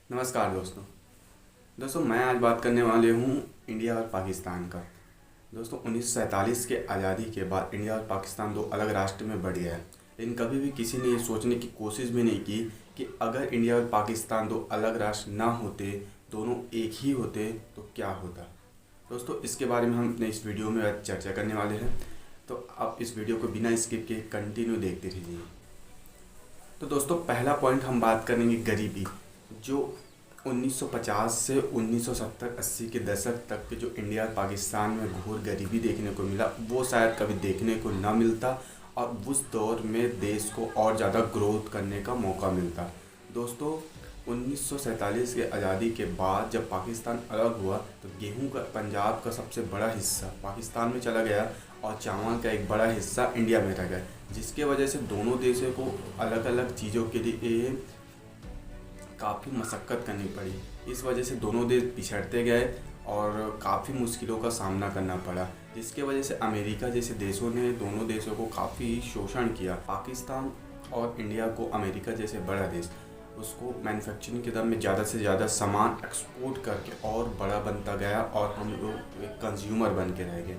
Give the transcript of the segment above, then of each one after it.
नमस्कार दोस्तों। मैं आज बात करने वाले हूँ इंडिया और पाकिस्तान का। दोस्तों 1947 के आज़ादी के बाद इंडिया और पाकिस्तान दो अलग राष्ट्र में बढ़ गया है, लेकिन कभी भी किसी ने ये सोचने की कोशिश भी नहीं की कि अगर इंडिया और पाकिस्तान दो अलग राष्ट्र ना होते, दोनों एक ही होते तो क्या होता। दोस्तों इसके बारे में हम अपने इस वीडियो में आज चर्चा करने वाले हैं, तो आप इस वीडियो को बिना स्किप के कंटिन्यू देखते रहिए। तो दोस्तों पहला पॉइंट हम बात करेंगे गरीबी। जो 1950 से 1970-80 के दशक तक के जो इंडिया और पाकिस्तान में घोर गरीबी देखने को मिला, वो शायद कभी देखने को ना मिलता और उस दौर में देश को और ज़्यादा ग्रोथ करने का मौका मिलता। दोस्तों 1947 के आज़ादी के बाद जब पाकिस्तान अलग हुआ तो गेहूं का पंजाब का सबसे बड़ा हिस्सा पाकिस्तान में चला गया और चावल का एक बड़ा हिस्सा इंडिया में रह गया, जिसके वजह से दोनों देशों को अलग अलग चीज़ों के लिए काफ़ी मशक्क़त करनी पड़ी। इस वजह से दोनों देश पिछड़ते गए और काफ़ी मुश्किलों का सामना करना पड़ा, जिसके वजह से अमेरिका जैसे देशों ने दोनों देशों को काफ़ी शोषण किया। पाकिस्तान और इंडिया को अमेरिका जैसे बड़ा देश उसको मैन्युफैक्चरिंग के दम में ज़्यादा से ज़्यादा सामान एक्सपोर्ट करके और बड़ा बनता गया और हम लोग एक कंज्यूमर बन के रह गए।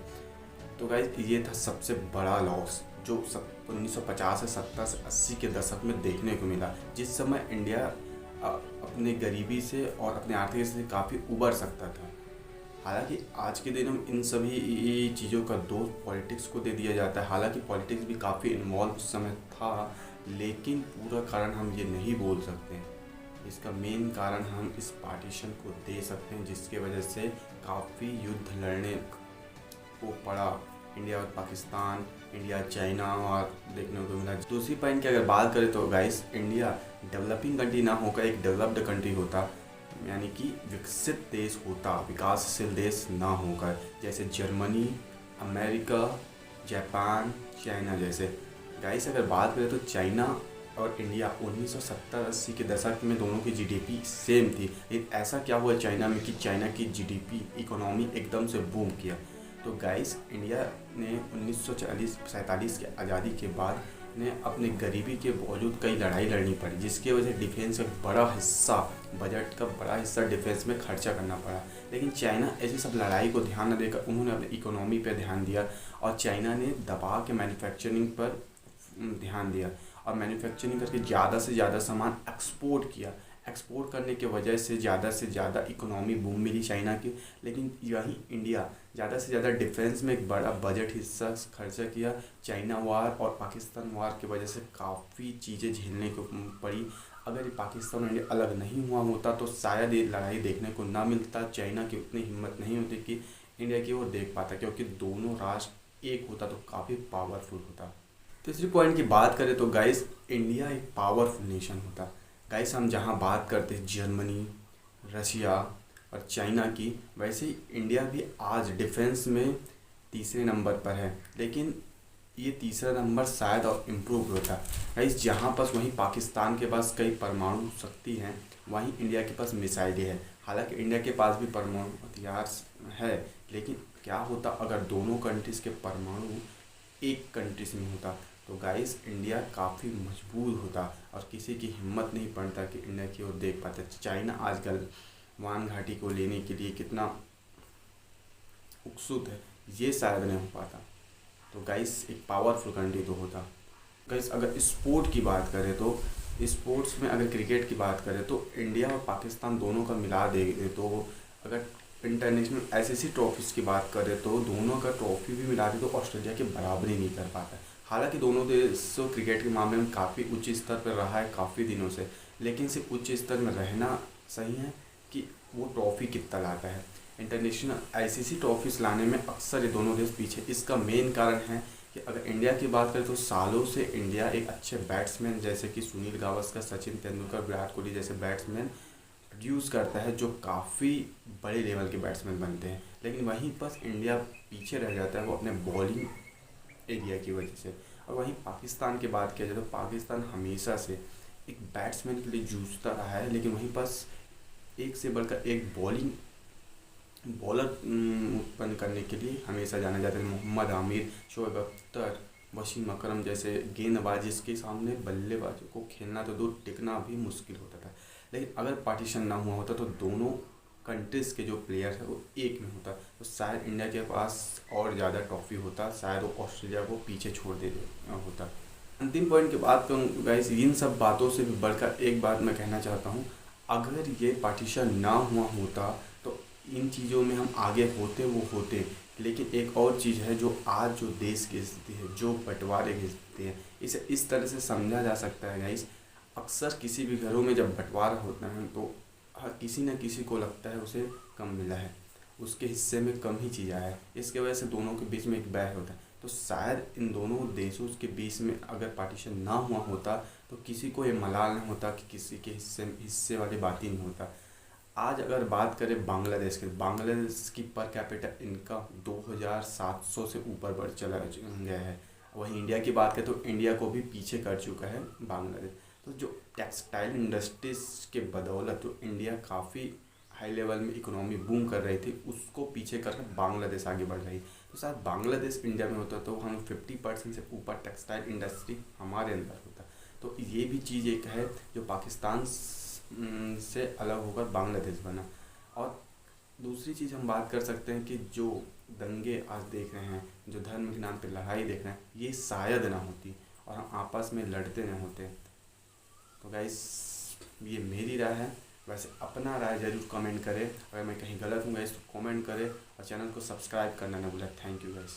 तो गाइस ये था सबसे बड़ा लॉस जो 1950 से 70 से 80 के दशक में देखने को मिला, जिस समय इंडिया अपने गरीबी से और अपने आर्थिक से काफ़ी उबर सकता था। हालांकि आज के दिन में इन सभी चीज़ों का दोष पॉलिटिक्स को दे दिया जाता है। हालांकि पॉलिटिक्स भी काफ़ी इन्वॉल्व उस समय था, लेकिन पूरा कारण हम ये नहीं बोल सकते हैं। इसका मेन कारण हम इस पार्टीशन को दे सकते हैं, जिसके वजह से काफ़ी युद्ध लड़ने को पड़ा। इंडिया और पाकिस्तान, इंडिया चाइना और देखने को मिला। दूसरी पॉइंट की अगर बात करें तो गाइस इंडिया डेवलपिंग कंट्री ना होकर एक डेवलप्ड कंट्री होता, यानी कि विकसित देश होता, विकासशील देश ना होकर, जैसे जर्मनी, अमेरिका, जापान, चाइना जैसे। गाइस अगर बात करें तो चाइना और इंडिया 1970-80 के दशक में दोनों की जीडीपी सेम थी, लेकिन ऐसा क्या हुआ चाइना में कि चाइना की जीडीपी इकोनॉमी एकदम से बूम किया। तो गाइस इंडिया ने 1947 के आज़ादी के बाद ने अपने गरीबी के बावजूद कई लड़ाई लड़नी पड़ी, जिसकी वजह से डिफेंस का बड़ा हिस्सा, बजट का बड़ा हिस्सा डिफेंस में खर्चा करना पड़ा। लेकिन चाइना ऐसी सब लड़ाई को ध्यान न देकर उन्होंने अपने इकोनॉमी पर ध्यान दिया और चाइना ने दबा के मैन्युफैक्चरिंग पर ध्यान दिया और मैन्युफैक्चरिंग करके ज़्यादा से ज़्यादा सामान एक्सपोर्ट किया। एक्सपोर्ट करने की वजह से ज़्यादा इकोनॉमी बूम मिली चाइना की। लेकिन यही इंडिया ज़्यादा से ज़्यादा डिफेंस में एक बड़ा बजट हिस्सा खर्चा किया। चाइना वार और पाकिस्तान वार की वजह से काफ़ी चीज़ें झेलने को पड़ी। अगर ये पाकिस्तान और इंडिया अलग नहीं हुआ होता तो शायद ये लड़ाई देखने को ना मिलता। चाइना की उतनी हिम्मत नहीं होती कि इंडिया की ओर देख पाता, क्योंकि दोनों राष्ट्र एक होता तो काफ़ी पावरफुल होता। तीसरी पॉइंट की बात करें तो गाइस इंडिया एक पावरफुल नेशन होता। गाइस हम जहां बात करते हैं जर्मनी, रशिया और चाइना की, वैसे ही इंडिया भी आज डिफेंस में तीसरे नंबर पर है, लेकिन ये तीसरा नंबर शायद और इम्प्रूव होता। गाइस जहां पास वहीं पाकिस्तान के पास कई परमाणु शक्ति हैं, वहीं इंडिया के पास मिसाइलें है। हालांकि इंडिया के पास भी परमाणु हथियार है, लेकिन क्या होता अगर दोनों कंट्रीज़ के परमाणु एक कंट्रीज में होता तो गाइस इंडिया काफ़ी मजबूत होता और किसी की हिम्मत नहीं पड़ता कि इंडिया की ओर देख पाता। चाइना आजकल वान घाटी को लेने के लिए कितना उत्सुक है, ये शायद नहीं हो पाता। तो गाइस एक पावरफुल कंट्री तो होता। गाइस अगर स्पोर्ट की बात करें तो स्पोर्ट्स में अगर क्रिकेट की बात करें तो इंडिया और पाकिस्तान दोनों का मिला दे तो अगर इंटरनेशनल आईसीसी ट्रॉफीज़ की बात करें तो दोनों का ट्रॉफी भी मिला दे तो ऑस्ट्रेलिया के बराबरी नहीं कर पाता। हालांकि दोनों देशों क्रिकेट के मामले में काफ़ी उच्च स्तर पर रहा है काफ़ी दिनों से, लेकिन सिर्फ उच्च स्तर में रहना सही है कि वो ट्रॉफी कितना लाता है। इंटरनेशनल आईसीसी ट्रॉफीज़ लाने में अक्सर ये दोनों देश पीछे। इसका मेन कारण है कि अगर इंडिया की बात करें तो सालों से इंडिया एक अच्छे बैट्समैन जैसे कि सुनील गावस्कर, सचिन तेंदुलकर, विराट कोहली जैसे बैट्समैन प्रोड्यूस करता है, जो काफ़ी बड़े लेवल के बैट्समैन बनते हैं। लेकिन वहीं पर इंडिया पीछे रह जाता है वो अपने बॉलिंग एरिया की वजह से। और वहीं पाकिस्तान की बात किया जाए तो पाकिस्तान हमेशा से एक बैट्समैन के लिए जूझता रहा है, लेकिन वहीं पर एक से बढ़कर एक बॉलर उत्पन्न करने के लिए हमेशा जाना जाता है। मोहम्मद आमिर, शोएब अख्तर, वसीम अकरम जैसे गेंदबाज, जिसके सामने बल्लेबाजों को खेलना तो दूर टिकना भी मुश्किल होता था। लेकिन अगर पार्टीशन ना हुआ होता तो दोनों कंट्रीज़ के जो प्लेयर है वो एक में होता, तो शायद इंडिया के पास और ज़्यादा ट्रॉफी होता, शायद वो ऑस्ट्रेलिया को पीछे छोड़ दे होता। अंतिम पॉइंट की बात करूँ गाइस, इन सब बातों से भी बढ़कर एक बात मैं कहना चाहता हूँ, अगर ये पार्टीशन ना हुआ होता तो इन चीज़ों में हम आगे होते वो होते। लेकिन एक और चीज़ है, जो आज जो देश की स्थिति है, जो बंटवारे की स्थिति है, इसे इस तरह से समझा जा सकता है गाइस। अक्सर किसी भी घरों में जब बंटवारा होता है तो हर किसी न किसी को लगता है उसे कम मिला है, उसके हिस्से में कम ही चीज़ आया है, इसके वजह से दोनों के बीच में एक बैर होता है। तो शायद इन दोनों देशों के बीच में अगर पार्टीशन ना हुआ होता तो किसी को ये मलाल नहीं होता कि किसी के हिस्से वाली बात ही नहीं होता। आज अगर बात करें बांग्लादेश के, बांग्लादेश की पर कैपिटल इनकम 2700 से ऊपर बढ़ चला गया है। वहीं इंडिया की बात करें तो इंडिया को भी पीछे कर चुका है बांग्लादेश। तो जो टेक्सटाइल इंडस्ट्रीज के बदौलत तो इंडिया काफ़ी हाई लेवल में इकोनॉमी बूम कर रही थी, उसको पीछे कर बांग्लादेश आगे बढ़ रही। तो शायद बांग्लादेश इंडिया में होता तो हम 50% से ऊपर टेक्सटाइल इंडस्ट्री हमारे अंदर होता। तो ये भी चीज़ एक है जो पाकिस्तान से अलग होकर बांग्लादेश बना। और दूसरी चीज़ हम बात कर सकते हैं कि जो दंगे आज देख रहे हैं, जो धर्म के नाम पे लड़ाई देख रहे हैं, ये शायद ना होती और हम आपस में लड़ते ना होते। तो गाइस, ये मेरी राय है। वैसे अपना राय ज़रूर कमेंट करें, अगर मैं कहीं गलत हूँ गाइस तो कमेंट करें और चैनल को सब्सक्राइब करना ना भूलें। Thank you guys.